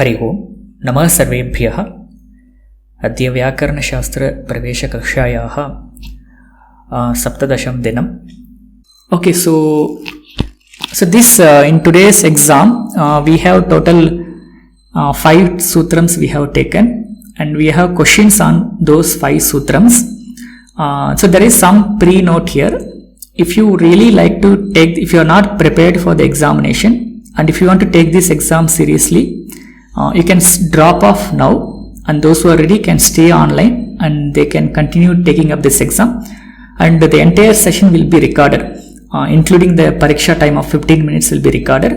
हरि ओं नमः सर्वेभ्यः। अद्य व्याकरणशास्त्रप्रवेशकक्षायाः 17 दिनम्. Okay, so this in today's exam we have total 5 sutrams we have taken, and we have questions on those 5 sutrams. So there is some pre-note here. If you really like to take, if you are not prepared for the examination and if you want to take this exam seriously, you can drop off now, and those who are ready can stay online and they can continue taking up this exam, and the entire session will be recorded, including the pariksha time of 15 minutes will be recorded.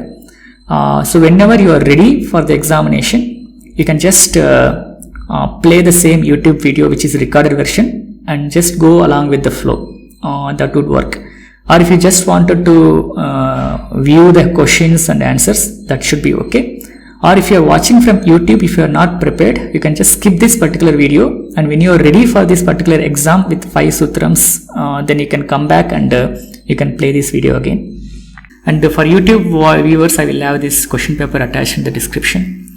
So whenever you are ready for the examination, you can just play the same YouTube video which is recorded version and just go along with the flow. That would work. Or if you just wanted to view the questions and answers, that should be okay. Or if you are watching from YouTube, if you are not prepared, you can just skip this particular video, and when you are ready for this particular exam with 5 sutrams, then you can come back and you can play this video again. And for YouTube viewers, I will have this question paper attached in the description.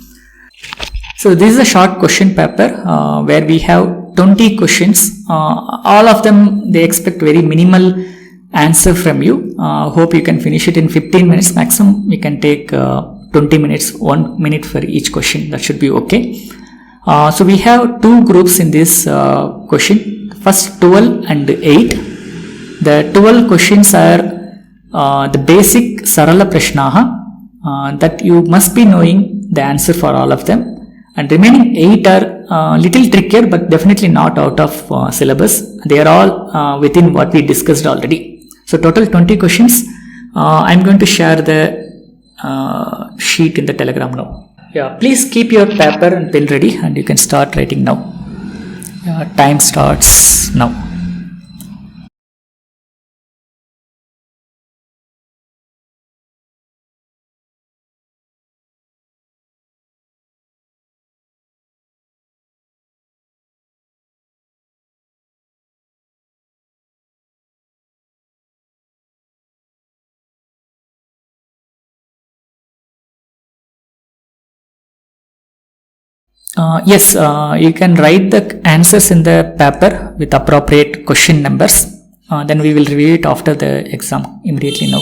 So this is a short question paper where we have 20 questions. All of them, they expect very minimal answer from you. Hope you can finish it in 15 minutes maximum. We can take 20 minutes, 1 minute for each question. That should be okay. So we have 2 groups in this question. First 12 and 8. The 12 questions are the basic Sarala Prashnaha that you must be knowing the answer for all of them. And remaining 8 are little trickier, but definitely not out of syllabus. They are all within what we discussed already. So total 20 questions. I'm going to share the sheet in the Telegram now. Yeah, please keep your paper and pen ready, and you can start writing now. Time starts now. Yes, you can write the answers in the paper with appropriate question numbers. Then we will review it after the exam immediately now.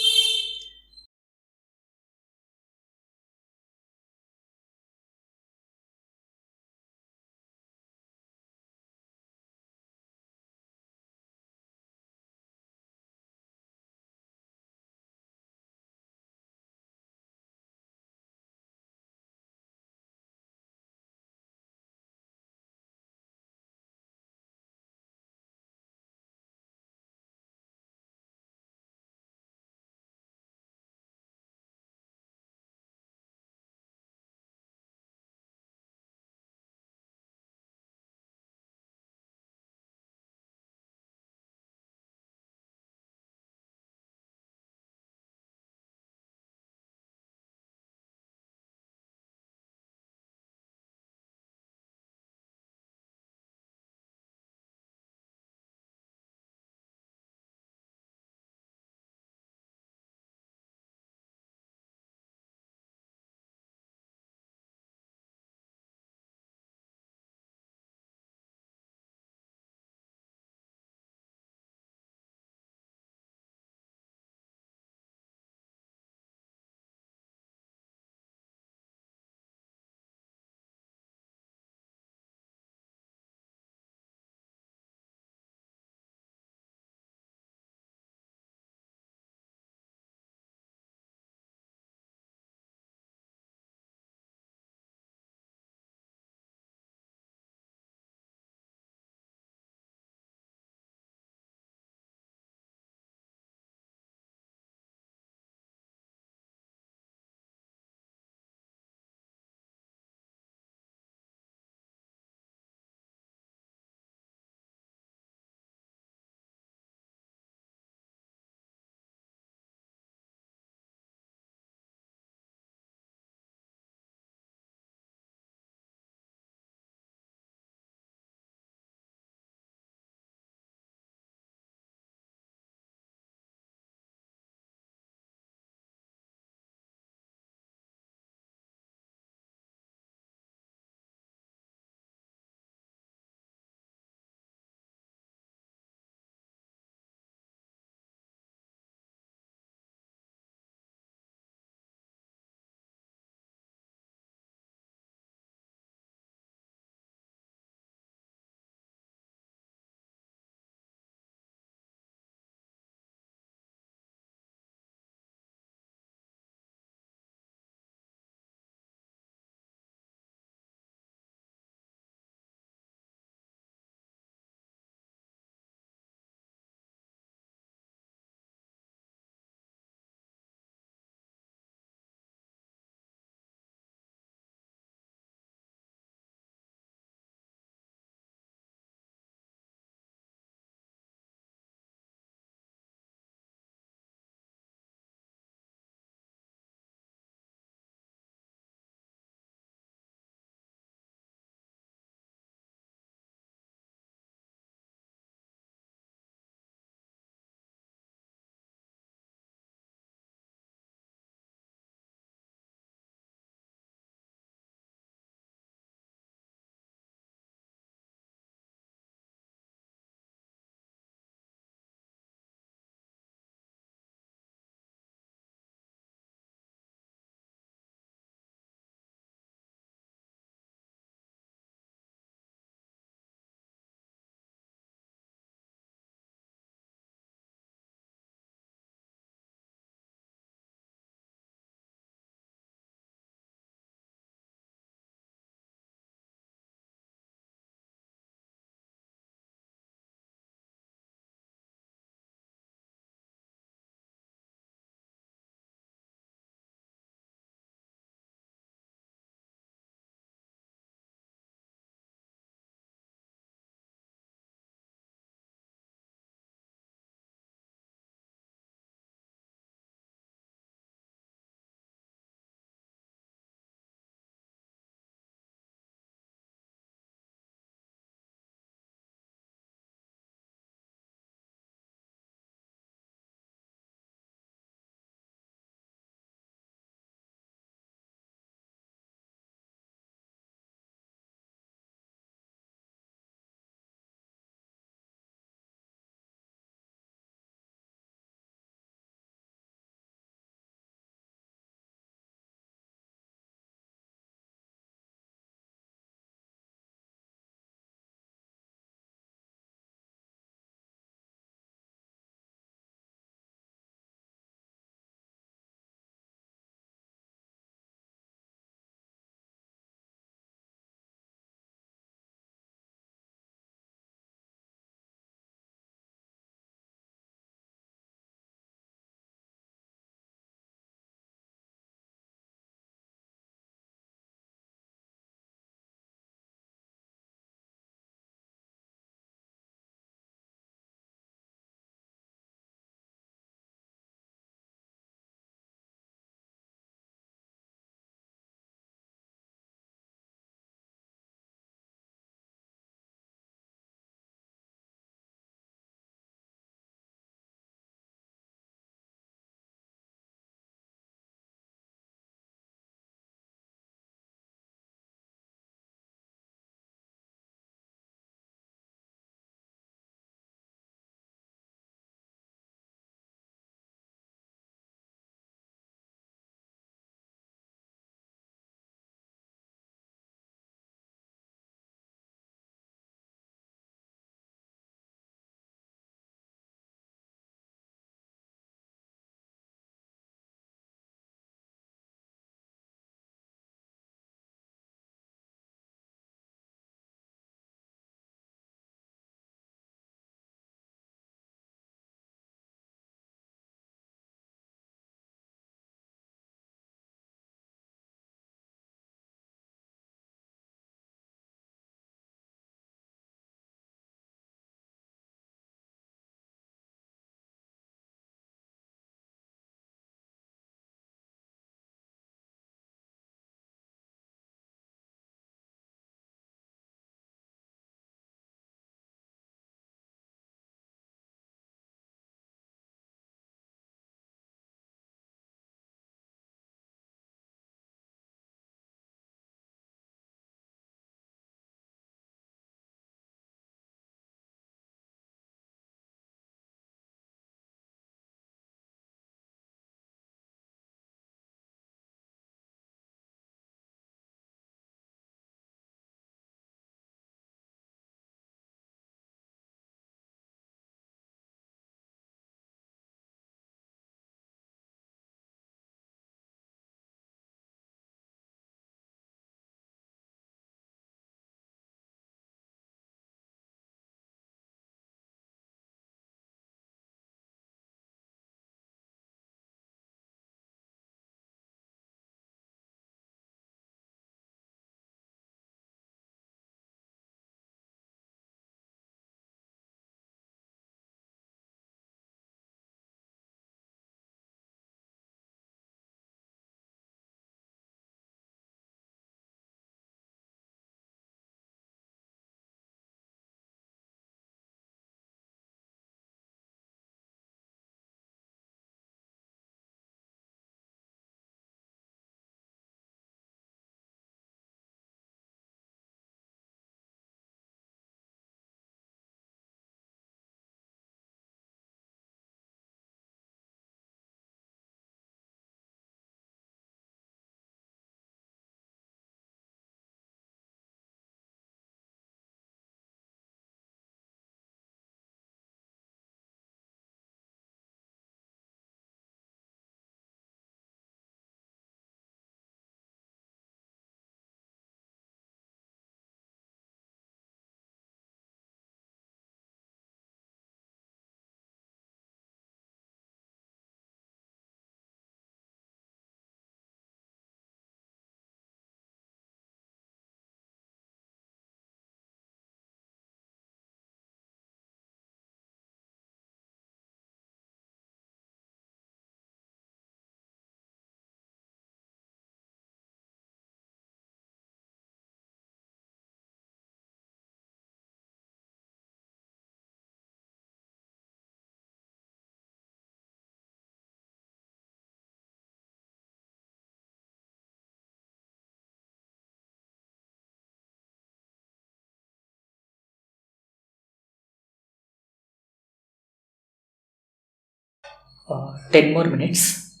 10 more minutes.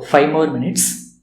5 more minutes.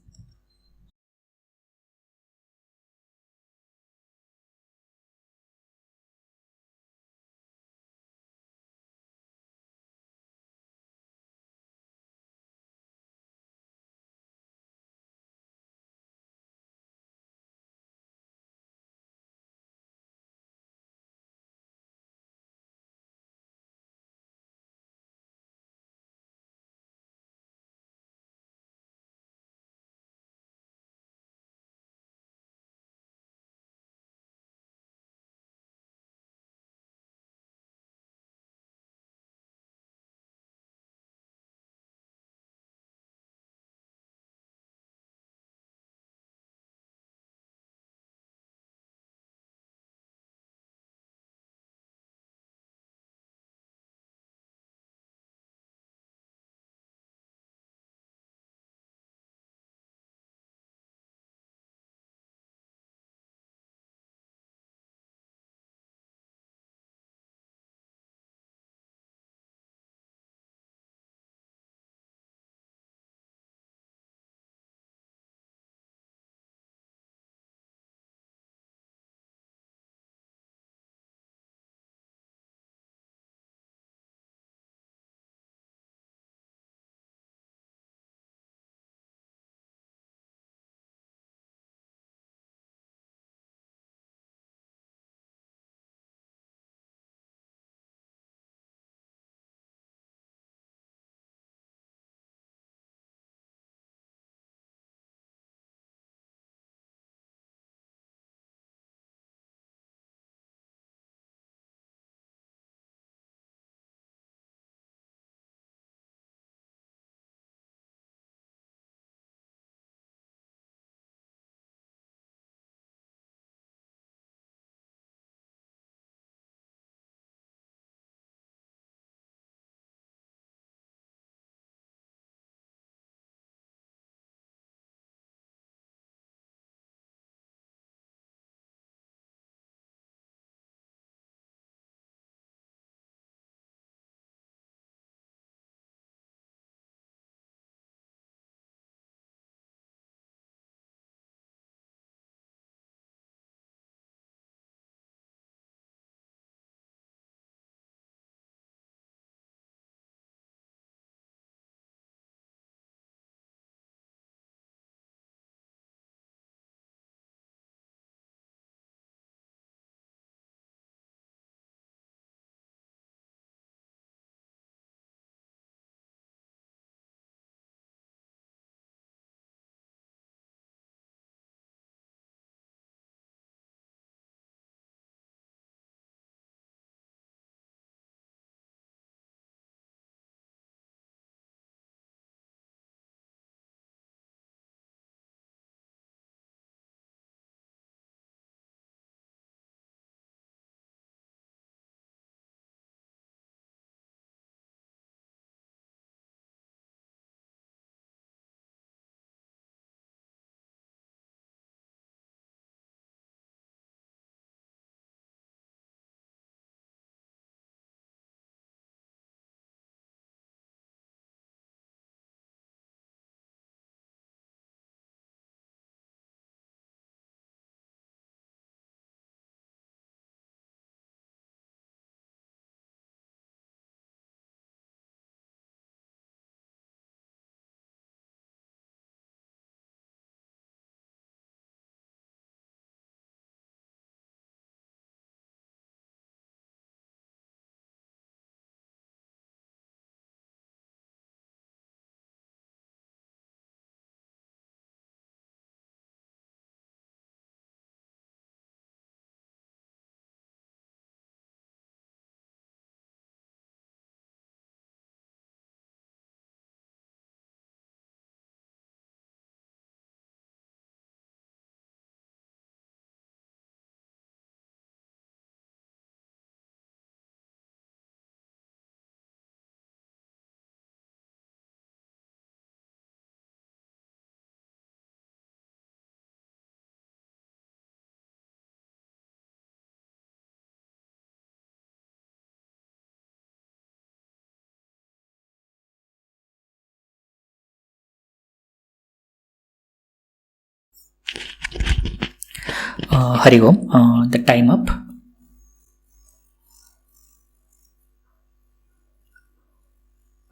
Hari Om, the time up.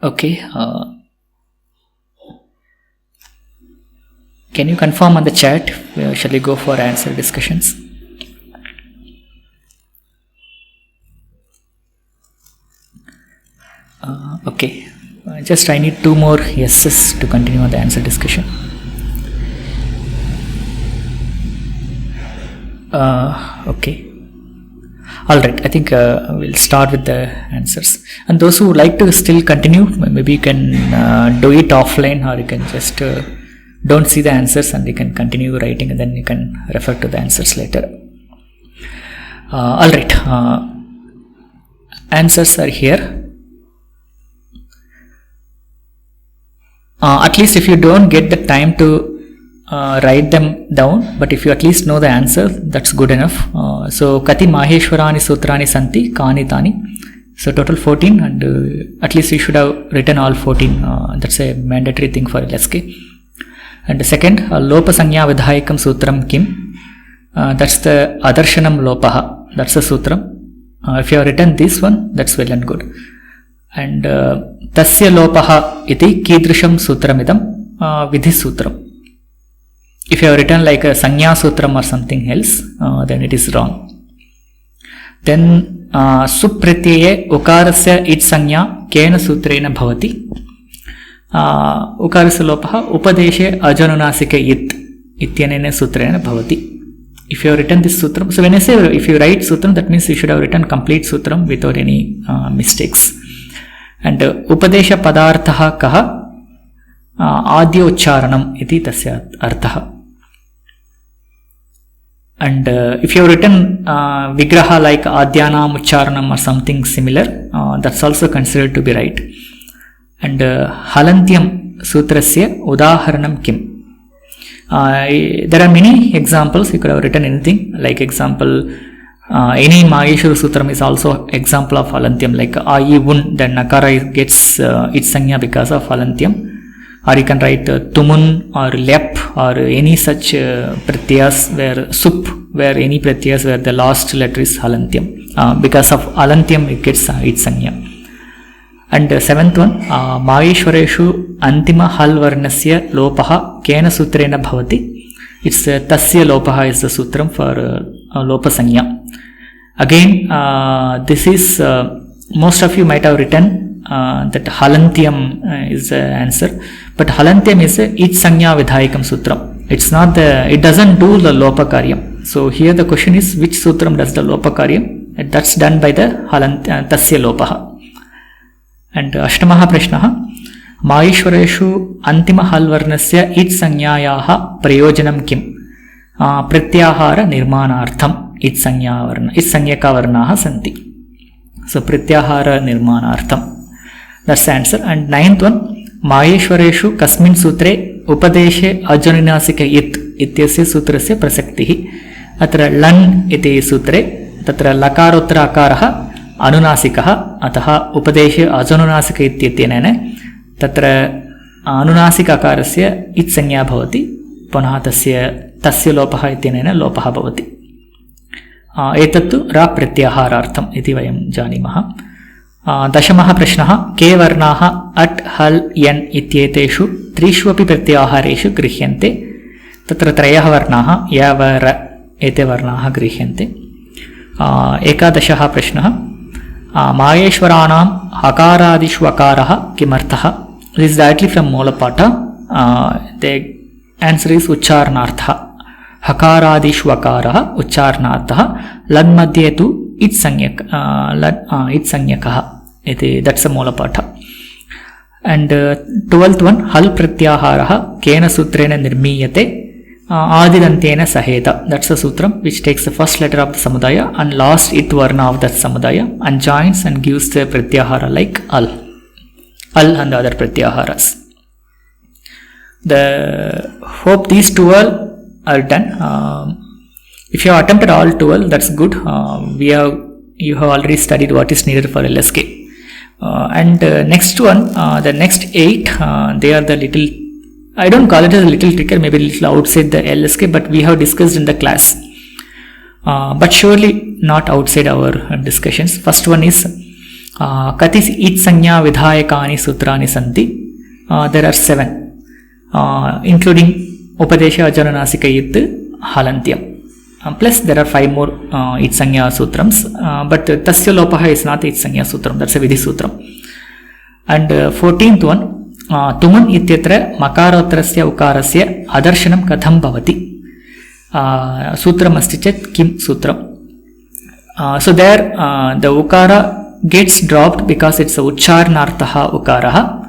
Okay. Can you confirm on the chat? Shall we go for answer discussions? Okay. Just I need 2 more yeses to continue on the answer discussion. Okay. Alright, I think we'll start with the answers. And those who would like to still continue, maybe you can do it offline, or you can just don't see the answers and you can continue writing, and then you can refer to the answers later. Alright, answers are here. At least if you don't get the time to write them down, but if you at least know the answer, that's good enough. So Kati Maheshwarani Sutrani Santi Kani Tani. So total 14, and at least you should have written all 14. That's a mandatory thing for LSK. And the second, Lopa Sanya Vidhayakam Sutram Kim. That's the Adarshanam Lopaha. That's the Sutram. If you have written this one, that's well and good. And Tasya Lopaha iti Kidrisham Sutramidam Vidhi Sutram. If you have written like a Sanya Sutram or something else, then it is wrong. Then Supratyaya Ukarasya It Sanya Kena Sutrena Bhavati. Ukarasya Lopaha Upadeshe Ajanunasika It Ityanena Sutrena Bhavati. If you have written this sutram, so when I say if you write sutram, that means you should have written complete sutram without any mistakes. And Upadesha Padarthaha Kaha Adya Ucharanam iti tasya arthaha. And if you have written Vigraha like Adyanam Ucharanam or something similar, that's also considered to be right. And Halantyam Sutrasya Udaharanam Kim. There are many examples. You could have written anything, like example any Maheshwara Sutram is also example of Halantyam, like Ayi Un, then Nakara gets its Sanya because of Halantyam. Or you can write Tumun or Lep or any such pratyas where Sup, where any pratyas where the last letter is Halantyam. Because of Halantyam it gets its Sanya. And seventh one, Maheshwareshu Antima Hal Varnasya Lopaha Kena Sutrena Bhavati. It's Tasya Lopaha is the sutram for Lopa Sanya. Again, this is, most of you might have written that Halantyam is the answer, but Halantyam is Ich Sanya Vidhayakam Sutram. It's not the, it doesn't do the Lopa Karyam. So here the question is, which sutram does the Lopa Karyam? That's done by the Tasya Lopaha. And Ashtamaha Prashnaha Maheshwareshu Antima Halvarnasya It Sanyayaha Prayojanam Kim Pratyahara Nirmanartham It Sanyaka Varnaha Santi. So Pratyahara Nirmanartham. That's the answer. And ninth one, Maheshwareshu Kasmin Sutre Upadeshe Ajaninasika It Ityasya Sutrasya Prasaktihi. Atra Lan iti Sutre Tatra Lakarotra Akaraha Anunasikaha Ataha Upadeshe Ajanunasika Ityatyenena Tatra Anunasika Akarasya It Sanya Bhavati Punaha Tasya Lopaha Ityenena Lopaha Bhavati. Etattu Ra Pratyaharartham iti vayam janimaha. Dashamaha Prashnaha Ke Varnaha At Hal Yan Ityeteshu Trishvapi Pratyahareshu Grihyante. Tatra Trayah Varnaha Ya Vara Ete Varnaha Grihyante. Ekadashaha Prashnaha Maheshwaranam Hakaradishwakaraha Kimarthaha. This is directly from Molapata. The answer is Ucharnartha. Hakaradishwakaraha Ucharnartha. Lad madhye tu It Sanyakaha. That's a Molapata. And 12th one, Hal Pratyaharaha Kena Sutrena Nirmiyate Adidantena Saheta. That's a sutram which takes the first letter of the Samudaya and last it varna of that Samudaya and joins and gives the Pratyahara like Al. Al and the other Pratyaharas. Hope these 12 are done. If you have attempted all 12, that's good. You have already studied what is needed for LSK. And next one, the next 8, they are the little I don't call it as a little tricker, maybe a little outside the LSK, but we have discussed in the class. But surely not outside our discussions. First one is Kati it sanya vidhayakani sutrani santi. There are 7, including Upadesha Ajananasika Yit Halantyam. Plus there are 5 more it sanya sutrams, but Tasya Lopaha is not it sanya sutram, that's a Vidhi sutram. And 14th one, Tuman ityatra makarotrasya ukarasya adarshanam katham bhavati. Sutram asti chet kim sutram. So there the ukara gets dropped because it's a ucharnartha ukaraha.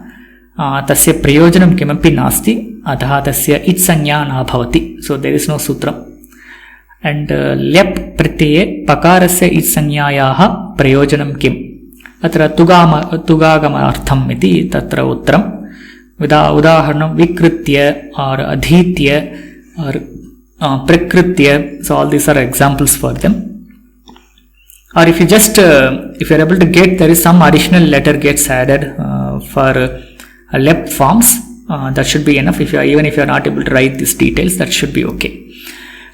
Tasya prayojanam kimapi nasti atha tasya it sanya na bhavati. So there is no sutram. And lyap pratyaya pakarasya it sanyayaha prayojanam kim. Atra tugagamartham iti tatra uttram. Udaharanam vikritya or adhitya or prakritya. So all these are examples for them. Or if you just if you are able to get, there is some additional letter gets added for lep forms, that should be enough. Even if you are not able to write these details, that should be okay.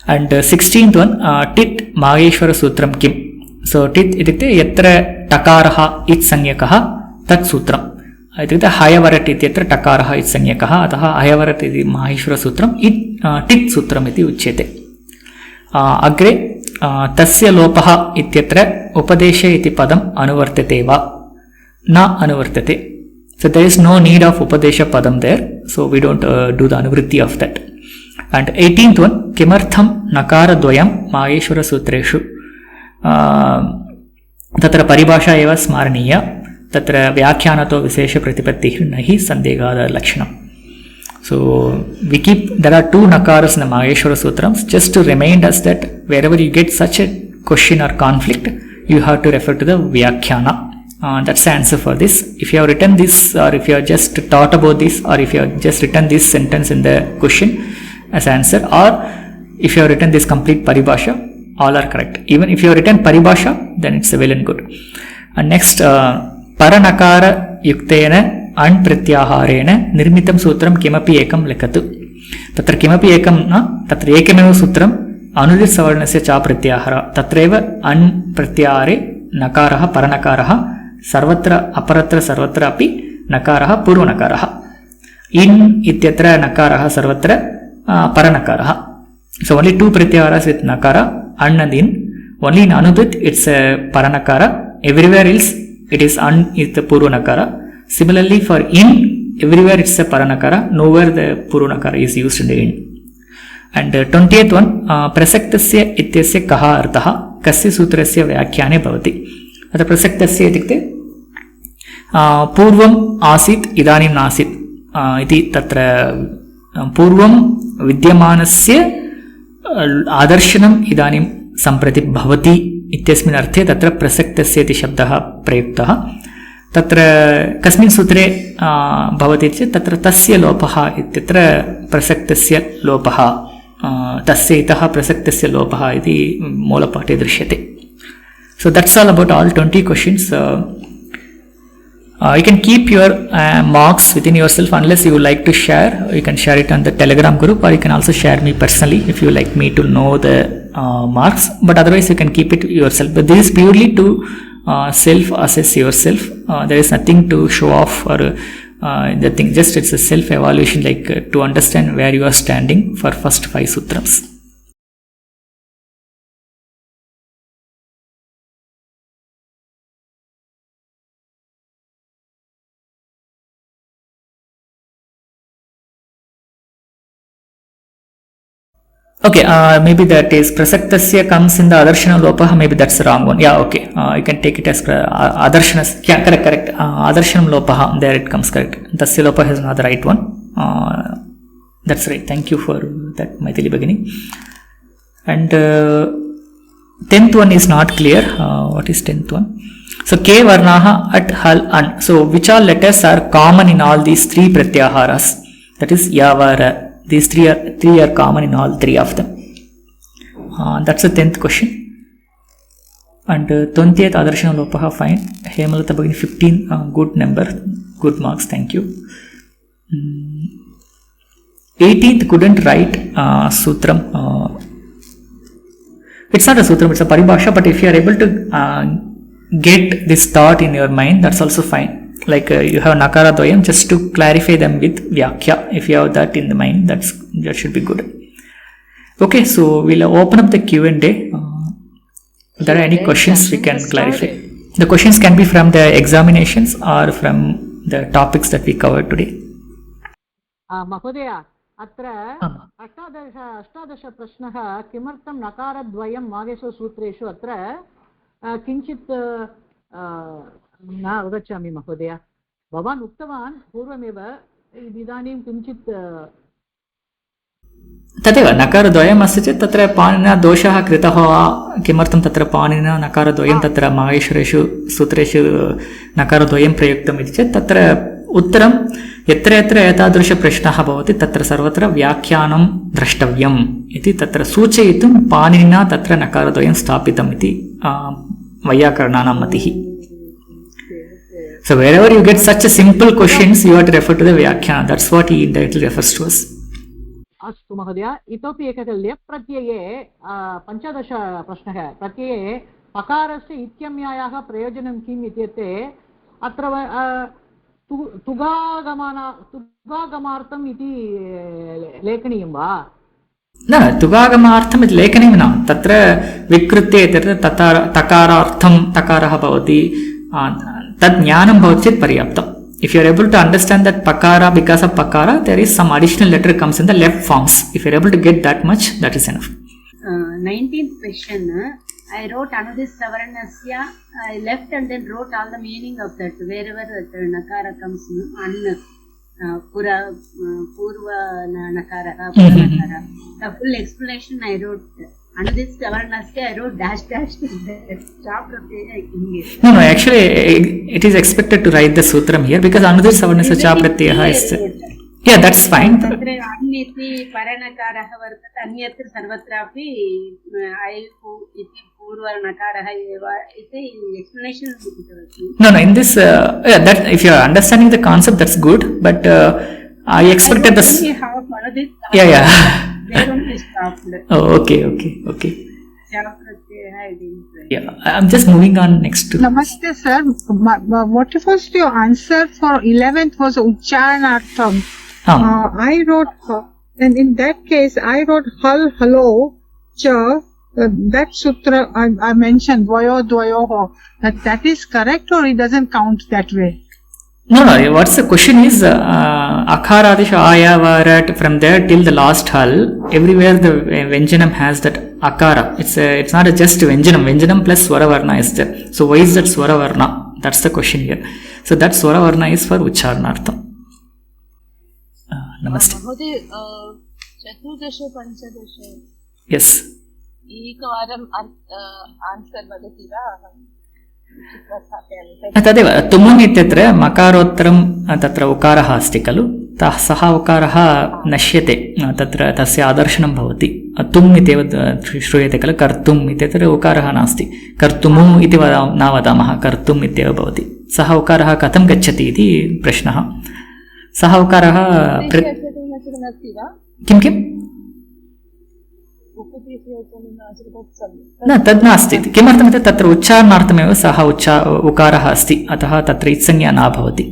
And 16th one, tit maheshwara sutram kim. So tit itikte yatra takaraha it sanyakaha tat sutram. इत्युक्ते हयवरट् इत्यत्र टकारः इति संज्ञकः, अतः हयवरट् इति माहेश्वरसूत्रम् टित् सूत्रम् इति उच्यते. अग्रे तस्य लोपः इत्यत्र उपदेशे इति पदम् अनुवर्तते वा न अनुवर्तते. So there is no need of upadesha padam there, so we don't do the anuvritti of that. And 18th one, kimartham nakara dvayam maheshwara sutreshu tatra paribhasha eva smaraniya tatra vyakhyaanato vishesha pratipattihi nahi sandegada lakshanam. So we keep, there are 2 nakaras in the Maheshwara Sutrams, just to remind us that wherever you get such a question or conflict, you have to refer to the vyakhyana. That's the answer for this. If you have written this, or if you have just thought about this, or if you have just written this sentence in the question as answer, or if you have written this complete paribhasha, all are correct. Even if you have written paribhasha, then it's well and good. And next, paranakara yuktena an pratyaharena nirmitam sutram kimapi ekam lekatu. Tatra kimapi ekam na tatra ekam sutram anudit savarnasya cha pratyahara tatreva an pratyahare nakaraha paranakaraha sarvatra aparatra sarvatra api nakaraha purvanakaraha. In ityatra nakaraha sarvatra paranakaraha. So only 2 pratyaharas with nakara, an and in. Only in anudit it's a paranakara. Everywhere else it is an is the purvanakara. Similarly for in, everywhere it's a paranakara, nowhere the purvanakara is used in the in. And 20th one, prasaktasya ityasya kaha artaha kasya sutrasya vyakhyane bhavati. Atra prasaktasya itikte purvam asit idanim nasit iti tatra purvam vidyamanasya adarshanam idanim samprati bhavati ityasmin arthe tatra prasaktasya iti shabdah prayuktah. तत्र कस्मिन् सूत्रे भवति चेत् तत्र तस्य लोपः इत्यत्र प्रसक्तस्य लोपः तस्य इतः प्रसक्तस्य लोपः इति मूलपाठे दृश्यते. So that's all about all 20 questions. You can keep your marks within yourself unless you would like to share. You can share it on the Telegram group, or you can also share me personally if you like me to know the marks. But otherwise you can keep it yourself. But this is purely to self-assess yourself. There is nothing to show off or the thing. Just it's a self-evaluation, like to understand where you are standing for first 5 sutrams. Okay, maybe that is prasaktasya comes in the adarshana lopah, maybe that's the wrong one. Yeah, okay, you can take it as adarshanas. Yeah, correct. Adarshanam lopah, there it comes, correct. Tasya lopah is not the right one. That's right. Thank you for that, Maithili Bhagini. And 10th one is not clear. What is 10th one? So K varnaha at hal an. So which all letters are common in all these 3 pratyaharas? That is yavara. These three are common in all 3 of them. That's the 10th question. And 20th adarshana lopaha, fine. Hemalata Bhagini 15, good number, good marks, thank you. 18th couldn't write sutram. It's not a sutram, it's a paribhasha, but if you are able to get this thought in your mind, that's also fine. Like you have nakara dvayam, just to clarify them with vyakhya. If you have that in the mind, that should be good. Okay, so we'll open up the Q&A. If there are any questions, we can clarify. The questions can be from the examinations or from the topics that we covered today. Mahodaya, अत्र अष्टादश प्रश्नः किमर्थं नकारद्वयं मागेषु सूत्रेषु अत्र किञ्चित् न अवगच्छामि महोदय. भवान् उक्तवान् पूर्वमेव, इदानीं किञ्चित् तदेव नकारद्वयम् अस्ति चेत् तत्र पाणिनिना दोषः कृतः वा, किमर्थं तत्र पाणिनिना नकारद्वयं तत्र माहेश्वरेषु सूत्रेषु नकारद्वयं प्रयुक्तम् इति चेत् तत्र उत्तरं यत्र यत्र एतादृशप्रश्नः भवति तत्र सर्वत्र व्याख्यानं द्रष्टव्यम् इति तत्र सूचयितुं पाणिनिना तत्र नकारद्वयं स्थापितम् इति वैयाकरणानां मतिः. So wherever you get such a simple questions, you have to refer to the Vyakhyan. That's what he indirectly refers to us. अस्तु महोदय, इतोपि एकः ल्यप् प्रत्यये 15 प्रश्नः. प्रत्यये पकारस्य इत्यम्यायाः प्रयोजनं किम् इत्युक्ते अत्र तुगागमार्थम् इति लेखनीयं वा? न, तुगागमार्थम् इति लेखनीयं न. तत्र विकृत्य तकारार्थं तकारः भवति, तद् ज्ञानं भवति चेत् पर्याप्तम्. If you are able to understand that pakara, because of pakara, there is some additional letter comes in the left forms. If you are able to get that much, that is enough. 19th question, I wrote Anudis Savaranasya. I left and then wrote all the meaning of that, wherever the nakara comes, Pura, Purva Nakara, Pura Nakara. The full explanation I wrote. Anudis Savaranasya, I wrote dash. No, actually, it is expected to write the sutram here because Anudis Savaranasya cha pratyaya is. Yeah, that's fine. Anniti Paranakaraha Vartat, Anyatra Sarvatrapi, iti Purva Nakaraha eva, iti explanation. No, in this, that if you are understanding the concept, that's good, but I expected this. Yeah. They don't stop. Oh, okay. Yeah, I'm just moving on next to. Namaste, sir. What was your answer for 11th was Uchcharanartham. I wrote, and in that case, I wrote hello, cha. That sutra I mentioned, dvayoho. That is correct, or it doesn't count that way? No. What's the question is akaradisha ayavarat from there till the last hal. Everywhere the Vyanjanam has that akara. It's not just Vyanjanam plus Swaravarna is there. So why is that Swaravarna? That's the question here. So that Swaravarna is for Uchcharanartham. Namaste. चतुर्दश पञ्चदश. Yes. एकवारम् answer वदति वा? तदेव तुमुन् इत्यत्र मकारोत्तरं तत्र उकारः अस्ति खलु, सः उकारः नश्यते, तत्र तस्य आदर्शनं भवति. तुम् इत्येव श्रूयते खलु, कर्तुम् इत्यत्र उकारः नास्ति. कर्तुमु इति न वदामः, कर्तुम् इत्येव भवति. सः उकारः कथं गच्छति इति प्रश्नः. सः उकारः किम् न तद् नास्ति. किमर्थमिति तत्र उच्चारणार्थमेव सः उकारः अस्ति, अतः तत्र इत्संज्ञा न भवति.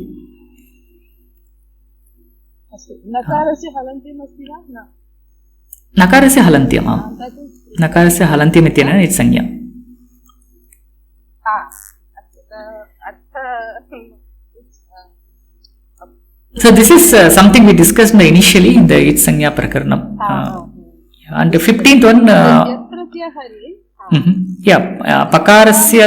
नकारस्य हलन्त्यम्, नकारस्य हलन्त्यम् इत्यनेन इत्संज्ञा. So this is something we discussed initially in the Itsanya Prakaranam. And the 15th one, pakarasya.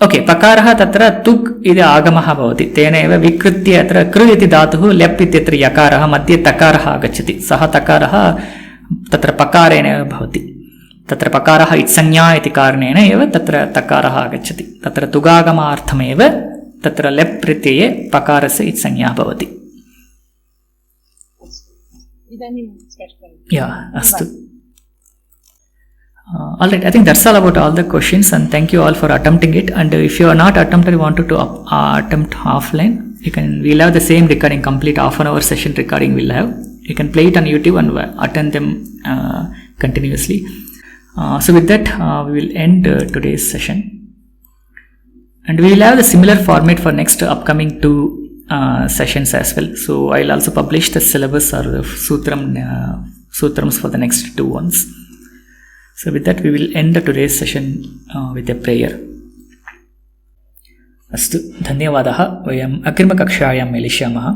Okay, pakarah tatra tuk ide agamaha bhavati. Tena eva vikritya atra kru iti dhatuhu lep ityatra yakarah madhye takaraha agacchati. Saha takaraha tatra pakarena eva bhavati. Tatra pakaraha itsanya iti karanena eva tatra takaraha agacchati. Tatra tugagama arthameva तत्र लेप् प्रत्यये पकारस्य इत्संज्ञा भवति. अस्तु. All right, I think that's all about all the questions, and thank you all for attempting it. And if you are not attempted, wanted to attempt offline, we'll have the same recording, complete half an hour session recording we'll have. You can play it on YouTube and attend them continuously. So with that, we will end today's session. And we will have the similar format for next upcoming 2 sessions as well. So I'll also publish the syllabus or the sutrams for the next 2 ones. So with that, we will end today's session with a prayer. अस्तु, धन्यवादः. वयम् अग्रिमकक्षायां मिलिष्यामः.